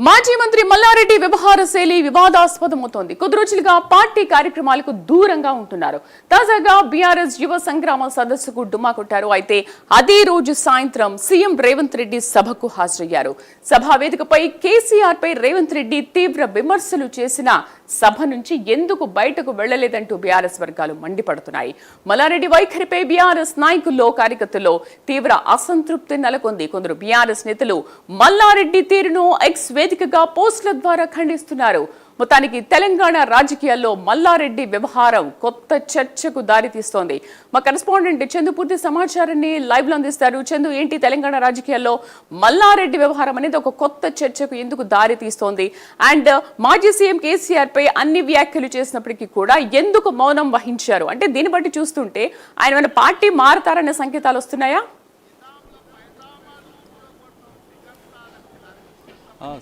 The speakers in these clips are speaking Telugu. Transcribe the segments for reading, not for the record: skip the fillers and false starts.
మాజీ మంత్రి మల్లారెడ్డి వ్యవహార శైలి వివాదాస్పదమవుతోంది. కొద్ది రోజులుగా పార్టీ కార్యక్రమాలకు దూరంగా ఉంటున్నారు. తాజాగా బీఆర్ఎస్ యువ సంగ్రామ సదస్సుకు డుమ్మా కొట్టారు. అయితే అదే రోజు సాయంత్రం సీఎం రేవంత్ రెడ్డి సభకు హాజరయ్యారు. సభా వేదికపై కేసీఆర్ పై రేవంత్ రెడ్డి తీవ్ర విమర్శలు చేసిన సభ నుంచి ఎందుకు బయటకు వెళ్లలేదంటూ బీఆర్ఎస్ వర్గాలు మండిపడుతున్నాయి. మల్లారెడ్డి వైఖరిపై బీఆర్ఎస్ నాయకుల్లో కార్యకర్తల్లో తీవ్ర అసంతృప్తి నెలకొంది. కొందరు బీఆర్ఎస్ నేతలు మల్లారెడ్డి తీరును ఎక్స్ వేదికగా పోస్టుల ద్వారా ఖండిస్తున్నారు. మొత్తానికి తెలంగాణ రాజకీయాల్లో మల్లారెడ్డి వ్యవహారం కొత్త చర్చకు దారితీస్తోంది. మా కరెస్పాండెంట్ చందు పూర్తి సమాచారాన్ని లైవ్ లో అందిస్తారు. చందు, ఏంటి తెలంగాణ రాజకీయాల్లో మల్లారెడ్డి వ్యవహారం అనేది ఒక కొత్త చర్చకు ఎందుకు దారితీస్తోంది? అండ్ మాజీ సీఎం కేసీఆర్ పై అన్ని వ్యాఖ్యలు చేసినప్పటికీ కూడా ఎందుకు మౌనం వహించారు? అంటే దీన్ని బట్టి చూస్తుంటే ఆయన మన పార్టీ మారతారనే సంకేతాలు వస్తున్నాయా?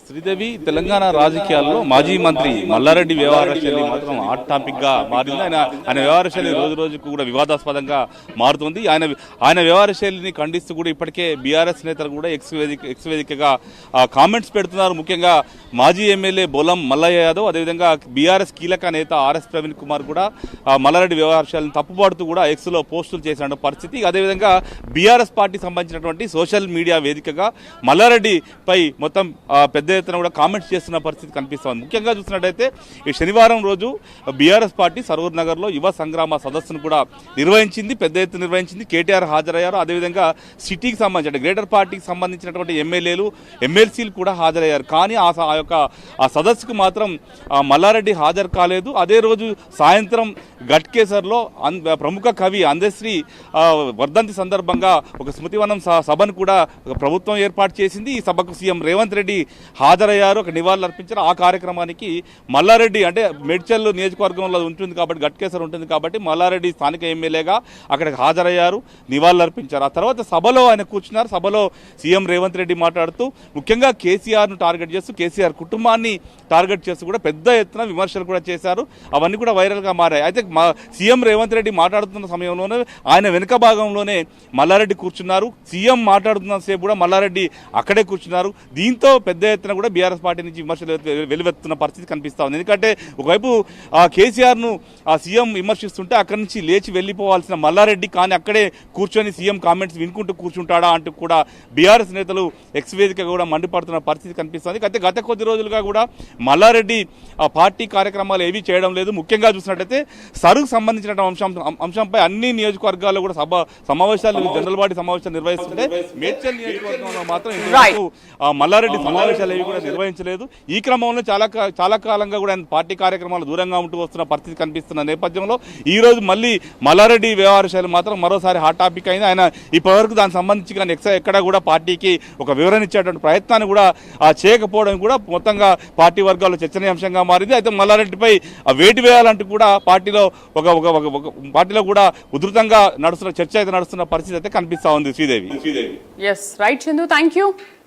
శ్రీదేవి, తెలంగాణ రాజకీయాల్లో మాజీ మంత్రి మల్లారెడ్డి వ్యవహార శైలి మాత్రం హాట్ టాపిక్ గా మారింది. ఆయన వ్యవహార శైలి రోజు రోజుకు కూడా వివాదాస్పదంగా మారుతుంది. ఆయన వ్యవహార శైలిని ఖండిస్తూ కూడా ఇప్పటికే బీఆర్ఎస్ నేతలు కూడా ఎక్స్ వేదికగా కామెంట్స్ పెడుతున్నారు. ముఖ్యంగా మాజీ ఎమ్మెల్యే బోలం మల్లయ్య యాదవ్, అదేవిధంగా బీఆర్ఎస్ కీలక నేత ఆర్ఎస్ ప్రవీణ్ కుమార్ కూడా మల్లారెడ్డి వ్యవహార శైలిని తప్పుపడుతూ కూడా ఎక్స్ లో పోస్టులు చేసిన పరిస్థితి. అదేవిధంగా బీఆర్ఎస్ పార్టీకి సంబంధించినటువంటి సోషల్ మీడియా వేదికగా మల్లారెడ్డి పై మొత్తం పెద్ద ఎత్తున కూడా కామెంట్స్ చేస్తున్న పరిస్థితి కనిపిస్తోంది. ముఖ్యంగా చూసినట్టయితే ఈ శనివారం రోజు బీఆర్ఎస్ పార్టీ సరూర్ నగర్ లో యువ సంగ్రామ సదస్సును కూడా నిర్వహించింది, పెద్ద ఎత్తున నిర్వహించింది. కేటీఆర్ హాజరయ్యారు. అదేవిధంగా సిటీకి సంబంధించిన గ్రేటర్ పార్టీకి సంబంధించినటువంటి ఎమ్మెల్యేలు ఎమ్మెల్సీలు కూడా హాజరయ్యారు. కానీ ఆ సదస్సుకు మాత్రం మల్లారెడ్డి హాజరు కాలేదు. అదే రోజు సాయంత్రం గట్కేసర్లో ప్రముఖ కవి అందశ్రీ వర్ధంతి సందర్భంగా ఒక స్మృతివనం సభను కూడా ప్రభుత్వం ఏర్పాటు చేసింది. ఈ సభకు సీఎం రేవంత్ రెడ్డి హాజరయ్యారు, ఒక నివాళులు అర్పించారు. ఆ కార్యక్రమానికి మల్లారెడ్డి అంటే మేడ్చల్ నియోజకవర్గంలో ఉంటుంది కాబట్టి, గట్కేసర్ ఉంటుంది కాబట్టి మల్లారెడ్డి స్థానిక ఎమ్మెల్యేగా అక్కడికి హాజరయ్యారు, నివాళులు అర్పించారు. ఆ తర్వాత సభలో ఆయన కూర్చున్నారు. సభలో సీఎం రేవంత్ రెడ్డి మాట్లాడుతూ ముఖ్యంగా కేసీఆర్ను టార్గెట్ చేస్తూ, కేసీఆర్ కుటుంబాన్ని టార్గెట్ చేస్తూ కూడా పెద్ద ఎత్తున విమర్శలు కూడా చేశారు. అవన్నీ కూడా వైరల్గా మారాయి. అయితే సీఎం రేవంత్ రెడ్డి మాట్లాడుతున్న సమయంలోనే ఆయన వెనుక భాగంలోనే మల్లారెడ్డి కూర్చున్నారు. సీఎం మాట్లాడుతున్న సేపు కూడా మల్లారెడ్డి అక్కడే కూర్చున్నారు. దీంతో పెద్ద ఎత్తున కూడా బీఆర్ఎస్ పార్టీ నుంచి విమర్శలు వెలువెత్తున్న పరిస్థితి కనిపిస్తా ఉంది. ఎందుకంటే ఒకవైపు కేసీఆర్ను సీఎం విమర్శిస్తుంటే అక్కడి నుంచి లేచి వెళ్లిపోవాల్సిన మల్లారెడ్డి కానీ అక్కడే కూర్చొని సీఎం కామెంట్స్ వినుకుంటూ కూర్చుంటాడా అంటూ కూడా బీఆర్ఎస్ నేతలు ఎక్స్ వేదిక కూడా మండిపడుతున్న పరిస్థితి కనిపిస్తుంది. అయితే గత కొద్ది రోజులుగా కూడా మల్లారెడ్డి పార్టీ కార్యక్రమాలు ఏవీ చేయడం లేదు. ముఖ్యంగా చూసినట్టయితే సరుకు సంబంధించిన అంశంపై అన్ని నియోజకవర్గాల్లో కూడా సమావేశాలు, జనరల్ బాడీ సమావేశాలు నిర్వహిస్తుంటే మేడ్చల్ నియోజకవర్గంలో మాత్రం మల్లారెడ్డి సమావేశాలు ఏవి కూడా నిర్వహించలేదు. ఈ క్రమంలో చాలా కాలంగా కూడా ఆయన పార్టీ కార్యక్రమాలు దూరంగా ఉంటూ వస్తున్న పరిస్థితి కనిపిస్తున్న నేపథ్యంలో ఈ రోజు మళ్ళీ మల్లారెడ్డి వ్యవహార శైలి మాత్రం మరోసారి హాట్ టాపిక్ అయింది. ఆయన ఇప్పటివరకు దానికి సంబంధించి కానీ ఎక్కడా కూడా పార్టీకి ఒక వివరణ ఇచ్చేటువంటి ప్రయత్నాన్ని కూడా చేయకపోవడం కూడా మొత్తంగా పార్టీ వర్గాల్లో చర్చనీయాంశంగా మారింది. అయితే మల్లారెడ్డిపై వేటు వేయాలంటూ కూడా పార్టీలో పార్టీలో కూడా ఉధృతంగా నడుస్తున్న చర్చ అయితే నడుస్తున్న పరిస్థితి అయితే కనిపిస్తా ఉంది. Sridevi. Right Chandu, thank you.